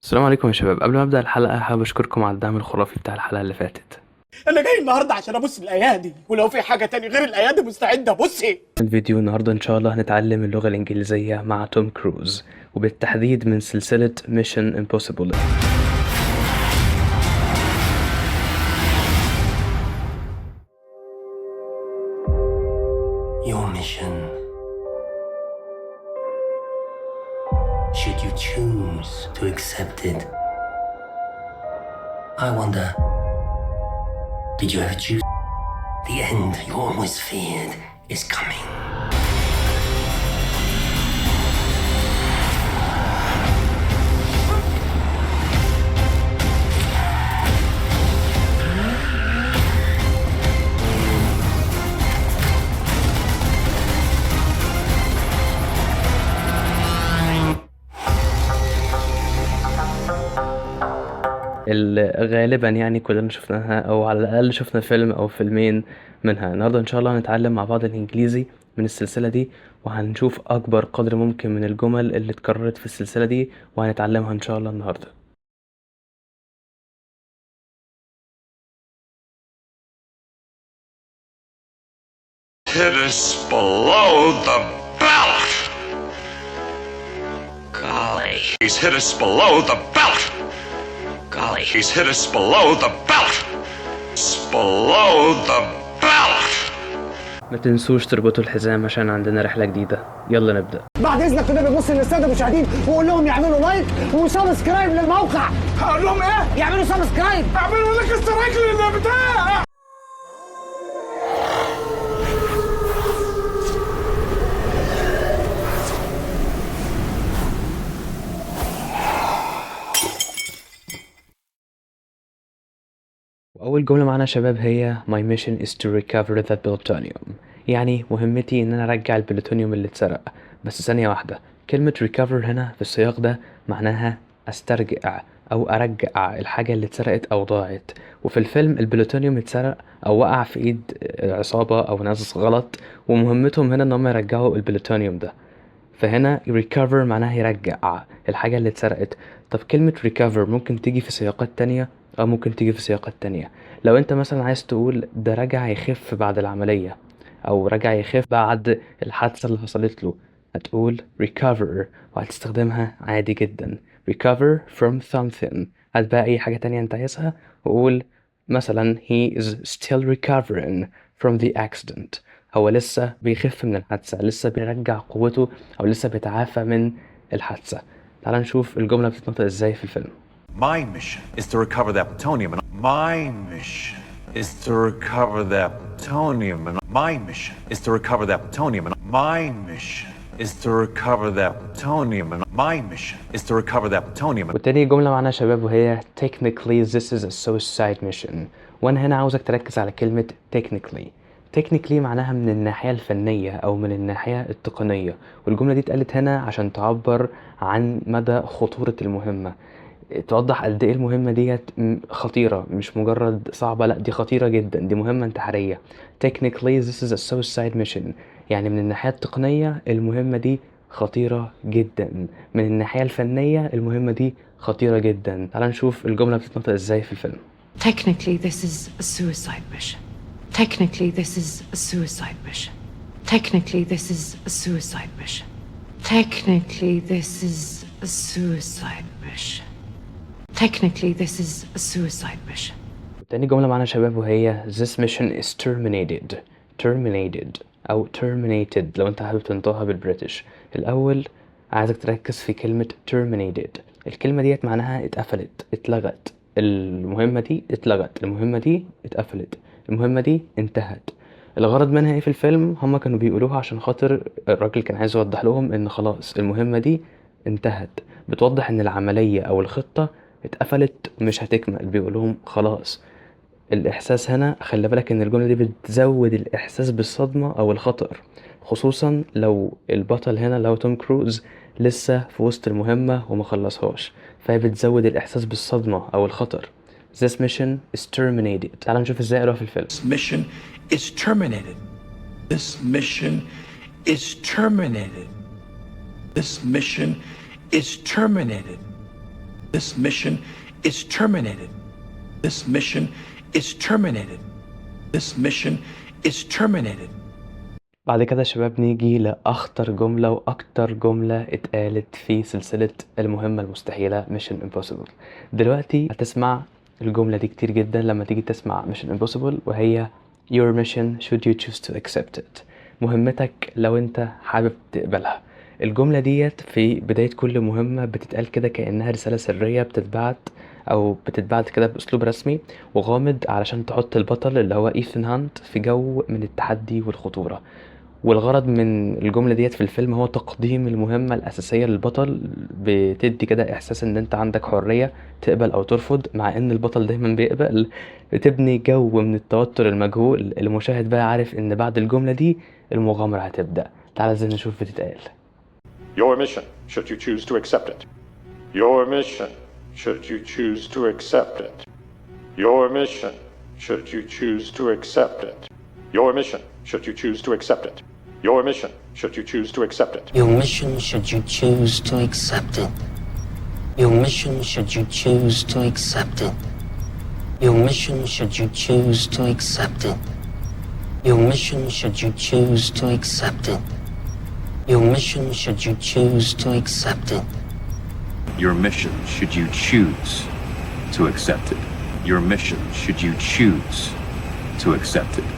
السلام عليكم يا شباب. قبل ما ابدا الحلقه حابب اشكركم على الدعم الخرافي بتاع الحلقه اللي فاتت. انا جاي النهارده عشان ابص الايادي، ولو في حاجه تاني غير الايادي مستعد ابصي. الفيديو النهارده ان شاء الله هنتعلم اللغه الانجليزيه مع توم كروز، وبالتحديد من سلسله ميشن امبوسيبل. Your mission, should you choose to accept it, I wonder, did you ever choose? The end you always feared is coming. غالبا يعني كلنا شفناها او على الاقل شفنا فيلم او فيلمين منها. النهارده ان شاء الله هنتعلم مع بعض الانجليزي من السلسله دي، وهنشوف اكبر قدر ممكن من الجمل اللي اتكررت في السلسله دي وهنتعلمها ان شاء الله النهارده. Hit us below the belt. Golly. He's hit us below the belt. Golly. He's hit us below the belt. It's below the belt. ما تنسوش تربطوا الحزام عشان عندنا رحله جديده. يلا نبدا. بعد اذنك كده ببص للساده المشاهدين وقول لهم يعملوا لايك وسبسكرايب للموقع. هقول لهم ايه؟ يعملوا سبسكرايب، اعملوا لك اشتراك للبتاع. وأول جملة معانا يا شباب هي My mission is to recover the plutonium، يعني مهمتي إن أنا أرجع البلوتونيوم اللي اتسرق. بس ثانية واحدة، كلمة recover هنا في السياق ده معناها أسترجع أو أرجع الحاجة اللي اتسرقت أو ضاعت. وفي الفيلم البلوتونيوم اتسرق أو وقع في إيد عصابة أو ناس غلط، ومهمتهم هنا إن هم يرجعوا البلوتونيوم ده. فهنا recover معناها يرجع الحاجة اللي اتسرقت. طب كلمة recover ممكن تيجي في سياقات تانية أو ممكن تيجي في سياقات تانية. لو انت مثلا عايز تقول ده رجع يخف بعد العملية أو رجع يخف بعد الحادثة اللي حصلت له، هتقول recover وهتستخدمها عادي جدا. recover from something. هات بقى أي حاجة تانية انت عايزها وقول مثلا he is still recovering from the accident. هو لسه بيخف من الحادثة، لسه بيرجع قوته أو لسه بيتعافى من الحادثة. تعال نشوف الجملة بتتنطق ازاي في الفيلم. My mission is to recover that plutonium, and my mission is to recover that plutonium, and my mission is to recover that plutonium, and my mission is to recover that plutonium, and my mission is to recover that plutonium. والتاني جملة معانا يا شباب وهي technically this is a suicide mission. وانا هنا عاوزك تركز على كلمة technically. technically معناها من الناحية الفنية أو من الناحية التقنية، والجملة دي اتقالت هنا عشان تعبر عن مدى خطورة المهمة، توضح قد ايه المهمة ديت خطيرة، مش مجرد صعبة، لا دي خطيرة جدا، دي مهمة انتحارية. technically this is a suicide mission، يعني من الناحية التقنية المهمة دي خطيرة جدا، من الناحية الفنية المهمة دي خطيرة جدا. تعال نشوف الجملة بتتنطق ازاي في الفيلم. Technically, this is a suicide mission. Technically, this is a suicide mission. Technically, this is a suicide mission. Technically, this is a suicide mission. Technically, this is a suicide mission. تاني جملة معانا يا شباب وهي This mission is terminated. terminated أو terminated لو أنت حابب تنطقها بالبريتش. الأول عايزك تركز في كلمة terminated. الكلمة ديت معناها اتقفلت، اتلغت. المهمة دي اتلغت، المهمة دي اتقفلت، المهمة دي انتهت. الغرض منها ايه في الفيلم؟ هما كانوا بيقولوها عشان خاطر الراجل كان عايز يوضح لهم ان خلاص المهمة دي انتهت، بتوضح ان العملية او الخطة اتقفلت مش هتكمل، بيقولهم خلاص. الإحساس هنا خلي بالك إن الجملة دي بتزود الإحساس بالصدمة أو الخطر، خصوصا لو البطل هنا لو توم كروز لسه في وسط المهمة وما خلصهاش، فهي بتزود الإحساس بالصدمة أو الخطر. This mission is terminated. تعال نشوف إزاي قالوها في الفيلم. This mission is terminated. This mission is terminated. This mission is terminated. This mission is terminated. This mission is terminated. This mission is terminated. بعد كده يا شباب نيجي لأخطر جملة وأكتر جملة اتقالت في سلسلة المهمة المستحيلة Mission Impossible. دلوقتي هتسمع الجملة دي كتير جدا لما تيجي تسمع Mission Impossible، وهي Your mission should you choose to accept it. مهمتك لو انت حابب تقبلها. الجملة ديت في بداية كل مهمة بتتقال كده كأنها رسالة سرية بتتبعت كده بأسلوب رسمي وغامض علشان تحط البطل اللي هو إيثان هانت في جو من التحدي والخطورة. والغرض من الجملة ديت في الفيلم هو تقديم المهمة الأساسية للبطل، بتدي كده إحساس إن أنت عندك حرية تقبل أو ترفض، مع إن البطل دايما بيقبل. بتبني جو من التوتر المجهول. المشاهد بقى عارف إن بعد الجملة دي المغامرة هتبدأ. تعال زي نشوف بتتقال. Your mission, should you choose to accept it. Your mission, should you choose to accept it. Your mission, should you choose to accept it. Your mission, should you choose to accept it. Your mission, should you choose to accept it. Your mission, should you choose to accept it. Your mission, should you choose to accept it. Your mission, should you choose to accept it. Your mission, should you choose to accept it. Your mission, should you choose to accept it. Your mission, should you choose to accept it. Your mission, should you choose to accept it.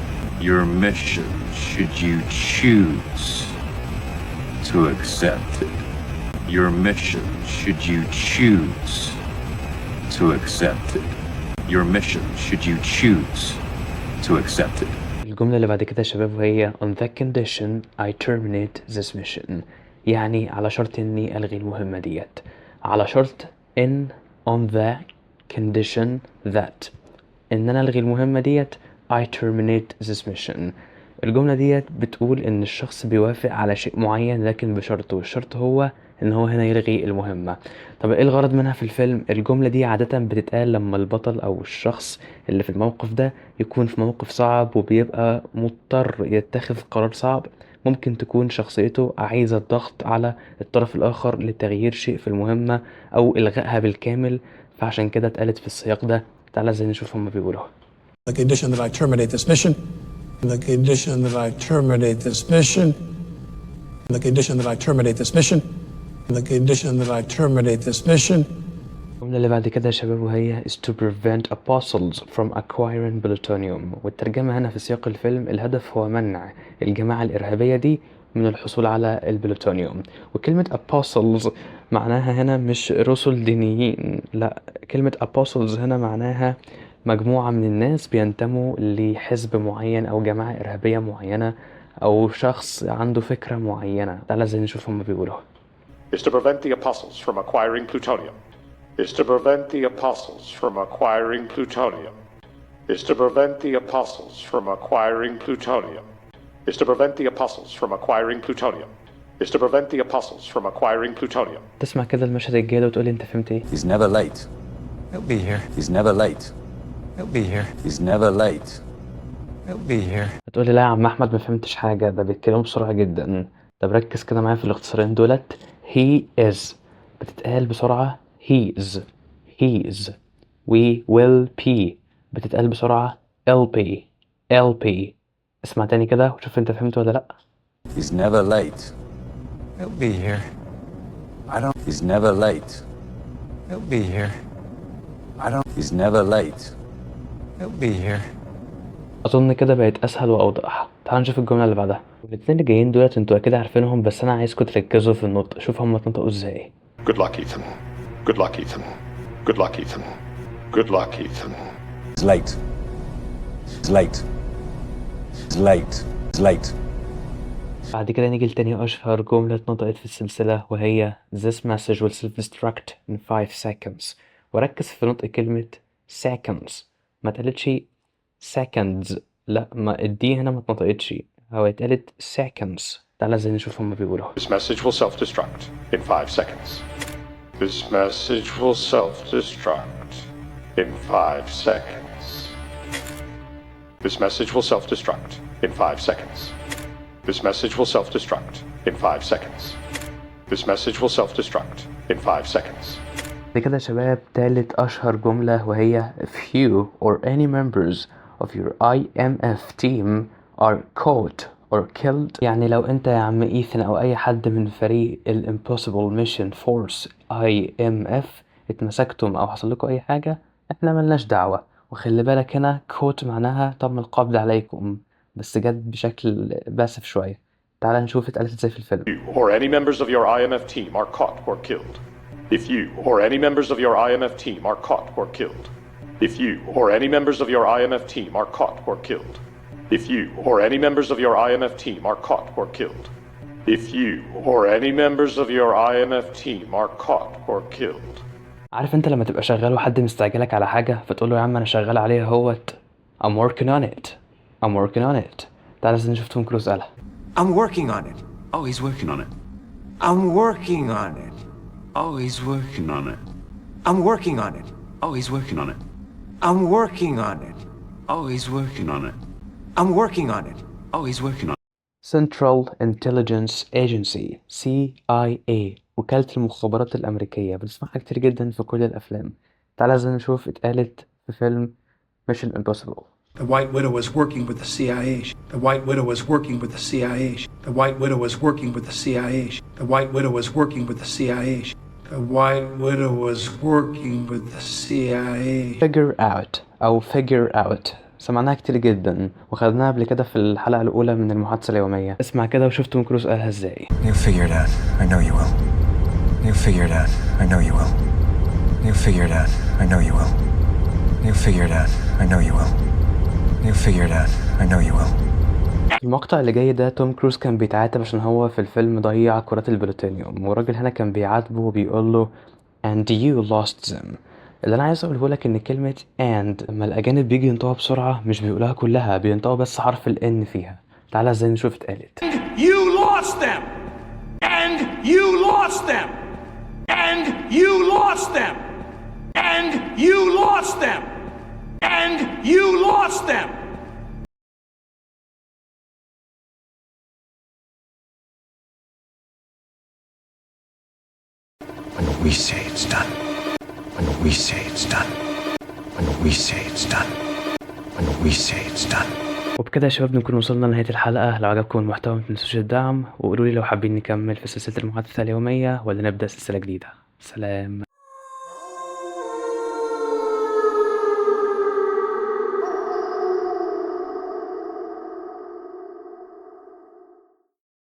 Your mission, should you choose to accept it. Your mission, should you choose to accept it. Your mission, should you choose to accept it. الجملة اللي بعد كده يا شباب وهي On that condition I terminate this mission. يعني على شرط إني ألغي المهمة ديت. على شرط إن on the condition that إن أنا ألغي المهمة ديت I terminate this mission. الجملة ديت بتقول إن الشخص بيوافق على شيء معين لكن بشرط، والشرط هو إن هو هنا يلغي المهمة. طب إيه الغرض منها في الفيلم؟ الجملة دي عادة بتتقال لما البطل أو الشخص اللي في الموقف ده يكون في موقف صعب وبيبقى مضطر يتخذ قرار صعب. ممكن تكون شخصيته عايزة الضغط على الطرف الآخر لتغيير شيء في المهمة أو إلغائها بالكامل، فعشان كده اتقالت في السياق ده. تعالى زي نشوف هما بيقولوها. The condition that I terminate this mission. The condition that I terminate this mission. The condition that I terminate this mission. The condition that I terminate this mission. الجملة اللي بعد كده يا شباب وهي is to prevent apostles from acquiring plutonium. والترجمة هنا في سياق الفيلم الهدف هو منع الجماعة الإرهابية دي من الحصول على البلوتونيوم. وكلمة apostles معناها هنا مش رسل دينيين، لا، كلمة apostles هنا معناها مجموعة من الناس بينتموا لحزب معين أو جماعة إرهابية معينة أو شخص عنده فكرة معينة. تعالى زي نشوف هما بيقولوها. Is to prevent the apostles from acquiring plutonium. Is to prevent the apostles from acquiring plutonium. Is to prevent the apostles from acquiring plutonium. Is to prevent the apostles from acquiring plutonium. Is to prevent the apostles from acquiring plutonium. تسمع كده المشهد الجاي ده وتقولي أنت فهمت إيه؟ He's never late. He'll be here. He's never late. He'll be here. He's never late. He'll be here. هتقولي لا يا عم أحمد ما فهمتش حاجة، ده بيتكلموا بسرعة جدا. طب ركز كده معايا في الاختصارين دولت. He is بتتقال بسرعة he's. We will be بتتقال بسرعة LP. اسمع تاني كده وشوف انت فهمت ولا لأ. He's never late. He'll be here. He's never late. He'll be here. He's never late. He'll be here. أظن كده بقت أسهل وأوضح. تعال نشوف الجملة اللي بعدها. الاتنين اللي جايين دولت انتوا أكيد عارفينهم، بس أنا عايزكوا تركزوا في النطق. شوف هما اتنطقوا ازاي. Good luck, Ethan. Good luck, Ethan. Good luck, Ethan. Good luck, Ethan. He's late. He's late. He's late. He's late. بعد كده نيجي لتاني أشهر جملة اتنطقت في السلسلة وهي This message will self-destruct in 5 seconds. وركز في نطق كلمة seconds. ما اتقالتش seconds، لا، ما الدي هنا ما اتنطقتش، هو اتقالت seconds. تعالى زي نشوف هما بيقولوها. This message will self-destruct in 5 seconds. This message will self-destruct in 5 seconds. This message will self-destruct in 5 seconds. This message will self-destruct in 5 seconds. This message will self-destruct in 5 seconds. دي كده يا شباب تالت أشهر جملة، وهي if you or any members of your IMF team are caught or killed. يعني لو انت يا عم إيثن أو أي حد من فريق ال Impossible Mission Force IMF اتمسكتم أو حصل لكم أي حاجة، احنا ملناش دعوة. وخلي بالك هنا caught معناها تم القبض عليكم، بس جت بشكل باسف شوية. تعال نشوف اتقالت ازاي في الفيلم. You or any members of your IMF team are caught or killed. If you or any members of your IMF team are caught or killed. If you or any members of your IMF team are caught or killed. If you or any members of your IMF team are caught or killed. If you or any members of your IMF team are caught or killed. عارف انت لما تبقى شغال وحد مستعجلك على حاجة فتقول له يا عم انا شغال عليها اهوت I'm working on it I'm working on it. تعالى زي شفت توم كروز قالها I'm working on it. Oh, he's working on it. I'm working on it. Oh, he's working on it. I'm working on it. Oh, he's working on it. I'm working on it. Oh, he's working on it. I'm working on it. Oh, he's working on it. Central Intelligence Agency CIA، وكالة المخابرات الأمريكية، بنسمعها كتير جدا في كل الأفلام. تعالى زي نشوف اتقالت في فيلم Mission Impossible. The White Widow was working with the CIA. The White Widow was working with the CIA. The White Widow was working with the CIA. The White Widow was working with the CIA. The White Widow was working with the CIA. Figure out أو figure out سمعناها كتير جدا وخدناها قبل كده في الحلقة الأولى من المحادثة اليومية. اسمع كده وشوف توم كروز قالها ازاي. You figure it out. I know you will. You figure it out. I know you will. You figure it out. I know you will. You figure it out. I know you will. You figure it out. I know you will. المقطع اللي جاي ده توم كروز كان بيتعاتب عشان هو في الفيلم ضيع كرات البلوتونيوم، والراجل هنا كان بيعاتبه وبيقول له and you lost them. اللي انا عايز اقوله لك ان كلمة and لما الاجانب بيجي ينطقوها بسرعة مش بيقولوها كلها، بينطقوا بس حرف ال N فيها. تعالى ازاي نشوف اتقالت. You lost them! And you lost them! And you lost them! And you lost them! And you lost them! When we say it's done. When we say it's done. When we say it's done. When we say it's done. وبكده يا شباب نكون وصلنا لنهاية الحلقة. لو عجبكم المحتوى متنسوش الدعم، وقولوا لي لو حابين نكمل في سلسلة المحادثة اليومية ولا نبدأ سلسلة جديدة. سلام.